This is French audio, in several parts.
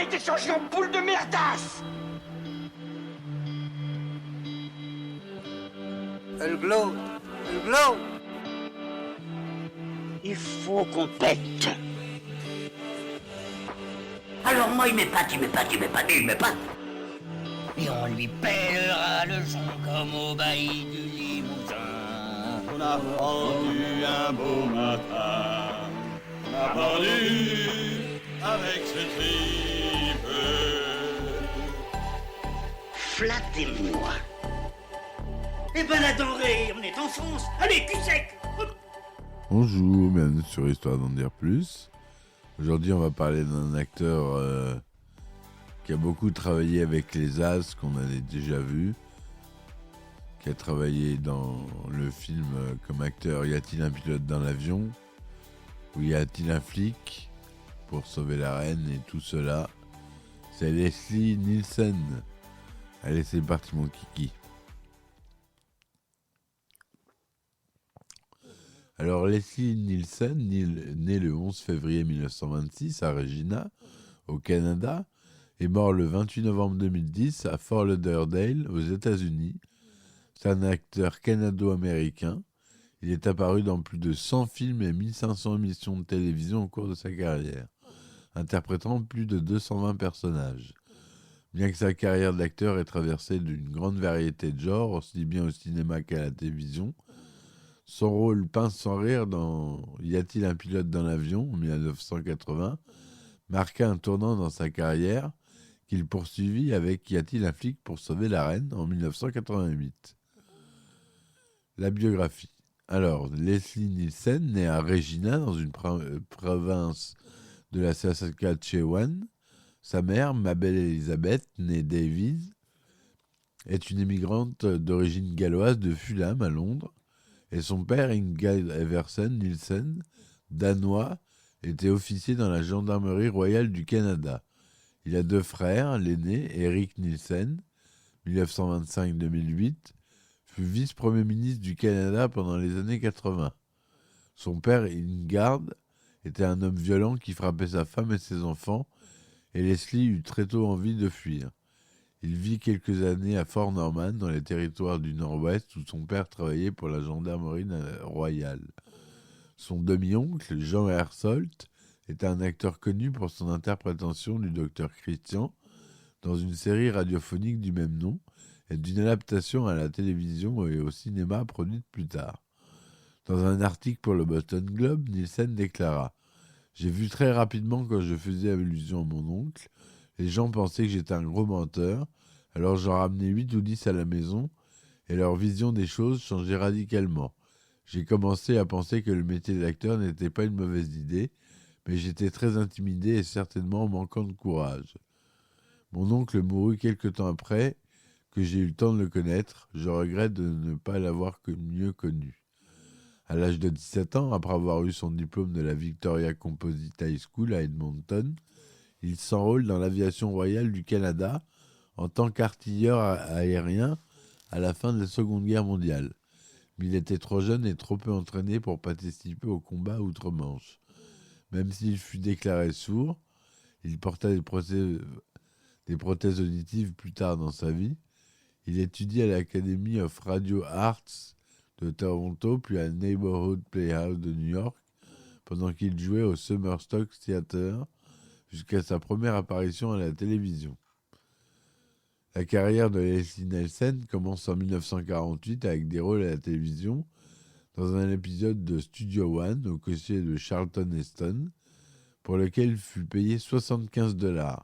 a été changé en boule de merdasse. Elle glow. Elle glow. Il faut qu'on pète. Alors moi il m'épate. Et on lui pèlera le son comme au bailli du Limousin. On a pendu un beau matin, on a pendu avec ce tripe. Flattez-moi. Eh ben la denrée, on est en France. Allez, cul sec. Bonjour, bienvenue sur Histoire d'en dire plus. Aujourd'hui, on va parler d'un acteur qui a beaucoup travaillé avec les As, qu'on avait déjà vu, qui a travaillé dans le film comme acteur Y a-t-il un pilote dans l'avion, ou Y a-t-il un flic pour sauver la reine et tout cela. C'est Leslie Nielsen. Allez, c'est parti mon kiki. Alors Leslie Nielsen, né le 11 février 1926 à Regina, au Canada, est mort le 28 novembre 2010 à Fort Lauderdale, aux États-Unis. C'est un acteur canado-américain. Il est apparu dans plus de 100 films et 1500 émissions de télévision au cours de sa carrière, interprétant plus de 220 personnages. Bien que sa carrière d'acteur ait traversé d'une grande variété de genres, aussi bien au cinéma qu'à la télévision, son rôle pince sans rire dans Y a-t-il un pilote dans l'avion en 1980 marqua un tournant dans sa carrière qu'il poursuivit avec Y a-t-il un flic pour sauver la reine en 1988. La biographie. Alors, Leslie Nielsen naît à Regina, dans une province de la Saskatchewan. Sa mère, Mabel Elizabeth, née Davies, est une immigrante d'origine galloise de Fulham à Londres. Et son père, Ingald Eversen Nielsen, danois, était officier dans la gendarmerie royale du Canada. Il a deux frères, l'aîné, Eric Nielsen, 1925-2008, fut vice-premier ministre du Canada pendant les années 80. Son père, Ingard, était un homme violent qui frappait sa femme et ses enfants, et Leslie eut très tôt envie de fuir. Il vit quelques années à Fort Norman, dans les territoires du Nord-Ouest, où son père travaillait pour la gendarmerie royale. Son demi-oncle, Jean Hersolt, est un acteur connu pour son interprétation du docteur Christian dans une série radiophonique du même nom et d'une adaptation à la télévision et au cinéma produite plus tard. Dans un article pour le Boston Globe, Nielsen déclara « J'ai vu très rapidement quand je faisais allusion à mon oncle. Les gens pensaient que j'étais un gros menteur, alors j'en ramenais 8 ou 10 à la maison et leur vision des choses changeait radicalement. J'ai commencé à penser que le métier d'acteur n'était pas une mauvaise idée, mais j'étais très intimidé et certainement manquant de courage. Mon oncle mourut quelque temps après que j'ai eu le temps de le connaître. Je regrette de ne pas l'avoir mieux connu. À l'âge de 17 ans, après avoir eu son diplôme de la Victoria Composite High School à Edmonton, il s'enrôle dans l'aviation royale du Canada en tant qu'artilleur aérien à la fin de la Seconde Guerre mondiale. Mais il était trop jeune et trop peu entraîné pour participer au combat outre-Manche. Même s'il fut déclaré sourd, il porta des prothèses auditives plus tard dans sa vie. Il étudie à l'Academy of Radio Arts de Toronto, puis à Neighborhood Playhouse de New York, pendant qu'il jouait au Summerstock Theatre, jusqu'à sa première apparition à la télévision. La carrière de Leslie Nielsen commence en 1948 avec des rôles à la télévision dans un épisode de Studio One au côté de Charlton Heston, pour lequel il fut payé $75,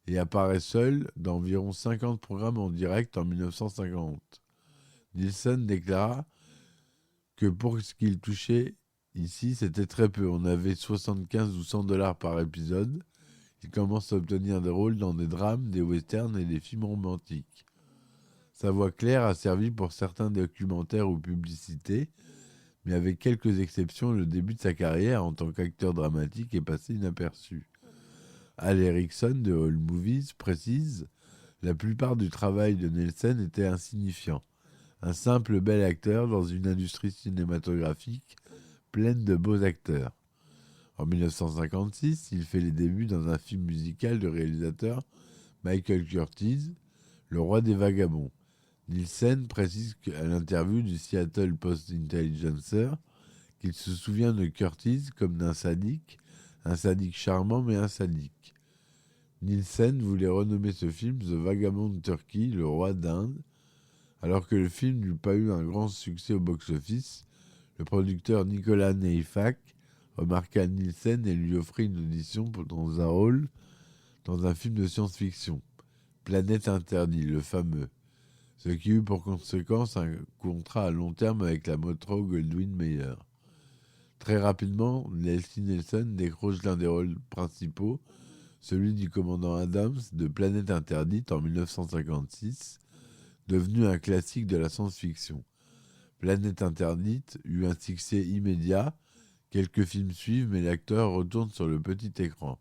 et apparaît seul dans environ 50 programmes en direct en 1950. Nielsen déclara que pour ce qu'il touchait ici, c'était très peu. On avait 75 ou $100 par épisode. Il commence à obtenir des rôles dans des drames, des westerns et des films romantiques. Sa voix claire a servi pour certains documentaires ou publicités, mais avec quelques exceptions, le début de sa carrière en tant qu'acteur dramatique est passé inaperçu. Al Erickson de All Movies précise « La plupart du travail de Nielsen était insignifiant. Un simple bel acteur dans une industrie cinématographique pleine de beaux acteurs. En 1956, il fait les débuts dans un film musical du réalisateur Michael Curtiz, Le Roi des Vagabonds. Nielsen précise à l'interview du Seattle Post-Intelligencer qu'il se souvient de Curtiz comme d'un sadique, un sadique charmant mais un sadique. Nielsen voulait renommer ce film The Vagabond Turkey, le roi d'Inde. Alors que le film n'eut pas eu un grand succès au box-office, le producteur Nicolas Neifak remarqua Nielsen et lui offrit une audition dans un rôle dans un film de science-fiction, Planète Interdite, le fameux, ce qui eut pour conséquence un contrat à long terme avec la Metro Goldwyn Mayer. Très rapidement, Leslie Nielsen décroche l'un des rôles principaux, celui du commandant Adams de Planète Interdite en 1956, devenu un classique de la science-fiction. Planète Interdite eut un succès immédiat. Quelques films suivent, mais l'acteur retourne sur le petit écran.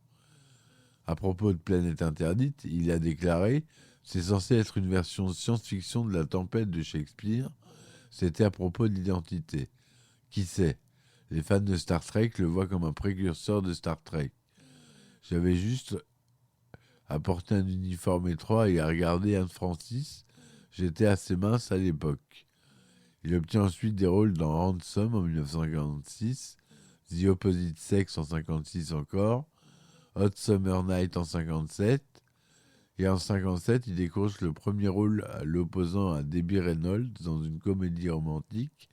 À propos de Planète Interdite, il a déclaré « C'est censé être une version science-fiction de La Tempête de Shakespeare. C'était à propos de l'identité. Qui sait? Les fans de Star Trek le voient comme un précurseur de Star Trek. J'avais juste à porter un uniforme étroit et à regarder Anne Francis. J'étais assez mince à l'époque. » Il obtient ensuite des rôles dans Ransom en 1946, The Opposite Sex en 1956 encore, Hot Summer Night en 1957, et en 1957, il décroche le premier rôle à l'opposant à Debbie Reynolds dans une comédie romantique,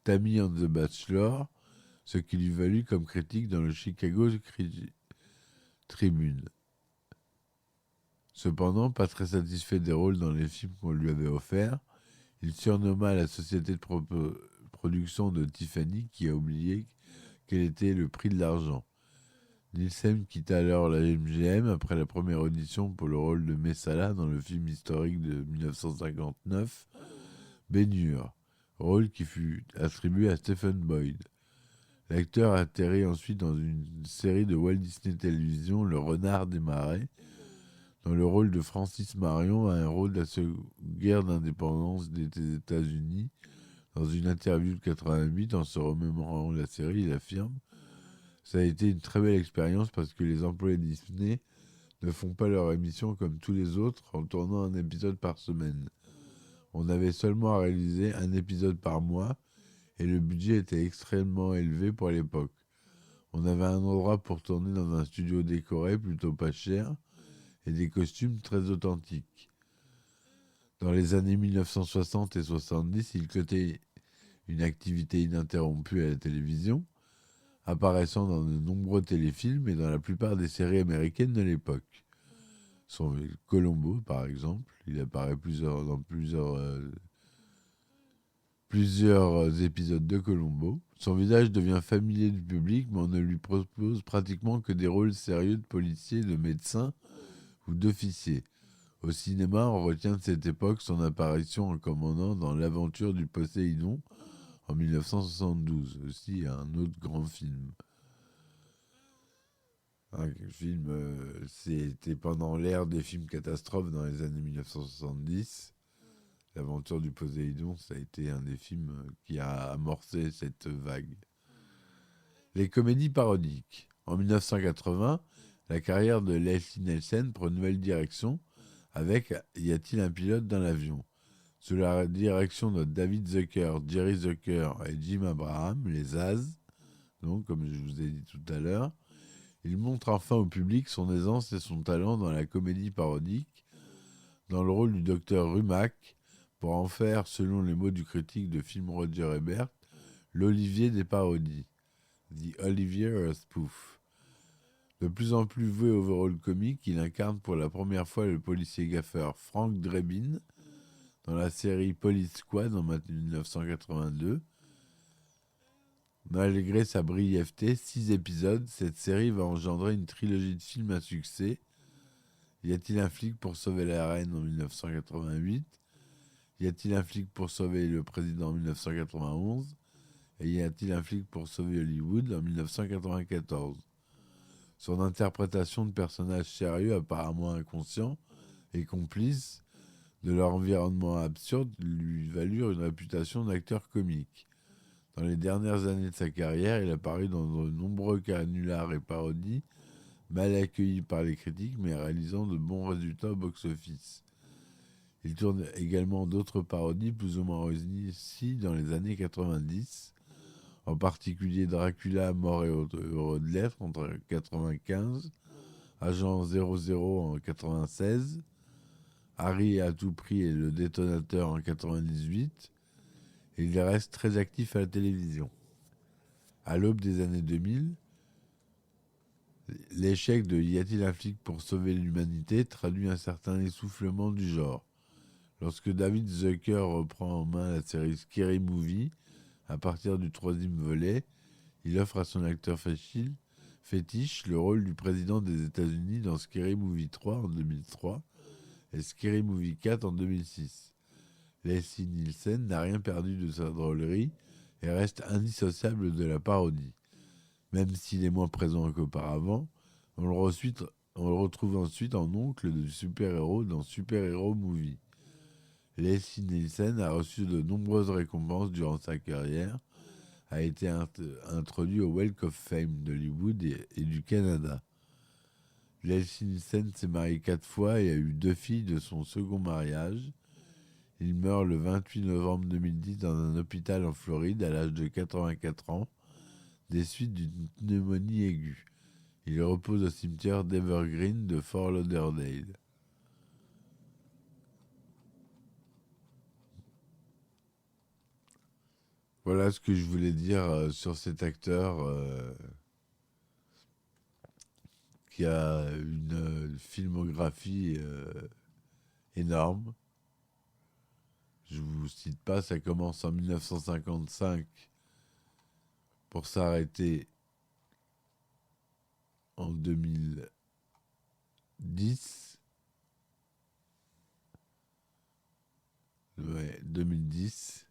Tammy and the Bachelor, ce qui lui valut comme critique dans le Chicago Tribune. Cependant, pas très satisfait des rôles dans les films qu'on lui avait offerts, il surnomma la société de production de Tiffany qui a oublié quel était le prix de l'argent. Nielsen quitta alors la MGM après la première audition pour le rôle de Messala dans le film historique de 1959, Ben-Hur, rôle qui fut attribué à Stephen Boyd. L'acteur atterrit ensuite dans une série de Walt Disney Television, Le Renard des Marais, dans le rôle de Francis Marion, un rôle de la guerre d'indépendance des États-Unis. Dans une interview de 88, en se remémorant la série, il affirme « Ça a été une très belle expérience parce que les employés de Disney ne font pas leur émission comme tous les autres en tournant un épisode par semaine. On avait seulement à réaliser un épisode par mois et le budget était extrêmement élevé pour l'époque. On avait un endroit pour tourner dans un studio décoré plutôt pas cher et des costumes très authentiques. Dans les années 1960 et 70, il cotait une activité ininterrompue à la télévision, apparaissant dans de nombreux téléfilms et dans la plupart des séries américaines de l'époque. Son Columbo, par exemple, il apparaît dans plusieurs épisodes de Columbo. Son visage devient familier du public, mais on ne lui propose pratiquement que des rôles sérieux de policiers, de médecins ou d'officiers. Au cinéma, on retient de cette époque son apparition en commandant dans L'Aventure du Poséidon en 1972, aussi un autre grand film. C'était pendant l'ère des films catastrophes dans les années 1970. L'Aventure du Poséidon, ça a été un des films qui a amorcé cette vague. Les comédies parodiques. En 1980, la carrière de Leslie Nielsen prend une nouvelle direction avec Y a-t-il un pilote dans l'avion? Sous la direction de David Zucker, Jerry Zucker et Jim Abraham, les As, donc comme je vous ai dit tout à l'heure, il montre enfin au public son aisance et son talent dans la comédie parodique, dans le rôle du docteur Rumack, pour en faire, selon les mots du critique de film Roger Ebert, l'Olivier des parodies, The Olivier of Spoof. De plus en plus voué au rôle comique, il incarne pour la première fois le policier gaffeur Frank Drebin dans la série Police Squad en 1982. Malgré sa brièveté, 6 épisodes, cette série va engendrer une trilogie de films à succès. Y a-t-il un flic pour sauver la reine en 1988? Y a-t-il un flic pour sauver le président en 1991? Et y a-t-il un flic pour sauver Hollywood en 1994? Son interprétation de personnages sérieux, apparemment inconscients et complices de leur environnement absurde, lui valurent une réputation d'acteur comique. Dans les dernières années de sa carrière, il a apparu dans de nombreux canulars et parodies, mal accueillis par les critiques, mais réalisant de bons résultats au box-office. Il tourne également d'autres parodies plus ou moins réussies dans les années 90, en particulier Dracula, mort et heureux de lettres en 1995, Agent 00 en 1996, Harry à tout prix et le détonateur en 1998, et il reste très actif à la télévision. À l'aube des années 2000, l'échec de Y a-t-il un flic pour sauver l'humanité traduit un certain essoufflement du genre. Lorsque David Zucker reprend en main la série Scary Movie, à partir du 3e volet, il offre à son acteur fétiche le rôle du président des États-Unis dans Scary Movie 3 en 2003 et Scary Movie 4 en 2006. Leslie Nielsen n'a rien perdu de sa drôlerie et reste indissociable de la parodie. Même s'il est moins présent qu'auparavant, on le retrouve ensuite en oncle de super-héros dans Super Hero Movie. Leslie Nielsen a reçu de nombreuses récompenses durant sa carrière, a été introduit au Walk of Fame d'Hollywood et du Canada. Leslie Nielsen s'est marié 4 fois et a eu 2 filles de son second mariage. Il meurt le 28 novembre 2010 dans un hôpital en Floride à l'âge de 84 ans, des suites d'une pneumonie aiguë. Il repose au cimetière d'Evergreen de Fort Lauderdale. Voilà ce que je voulais dire sur cet acteur qui a une filmographie énorme. Je vous cite pas, ça commence en 1955 pour s'arrêter en 2010. Ouais, 2010.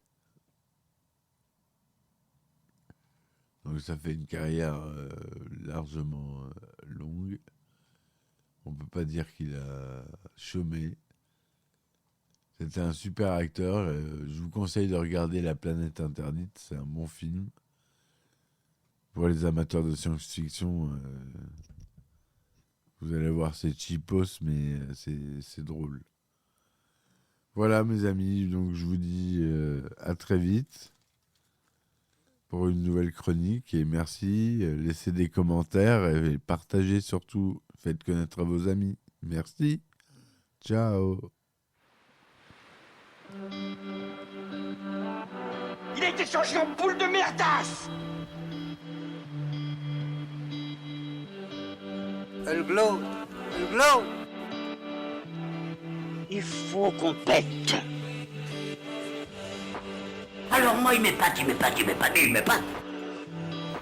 Donc ça fait une carrière largement longue. On peut pas dire qu'il a chômé. C'était un super acteur. Je vous conseille de regarder La Planète Interdite. C'est un bon film. Pour les amateurs de science-fiction, vous allez voir, c'est cheapos, mais c'est drôle. Voilà mes amis, donc je vous dis à très vite pour une nouvelle chronique et merci, laissez des commentaires et partagez surtout, faites connaître à vos amis. Merci, ciao. Il a été changé en boule de merdasse. Elle glow. Elle glow. Il faut qu'on pète. Alors moi, il m'épate.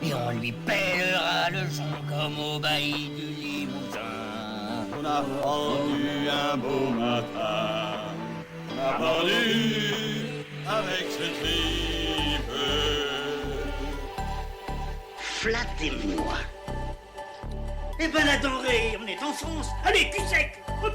Et on lui pèlera le son comme au bailli du Limousin. On a pendu un beau matin, on a pendu avec ce tripe. Flattez-moi. Eh ben la denrée, on est en France. Allez, cul sec. Hop.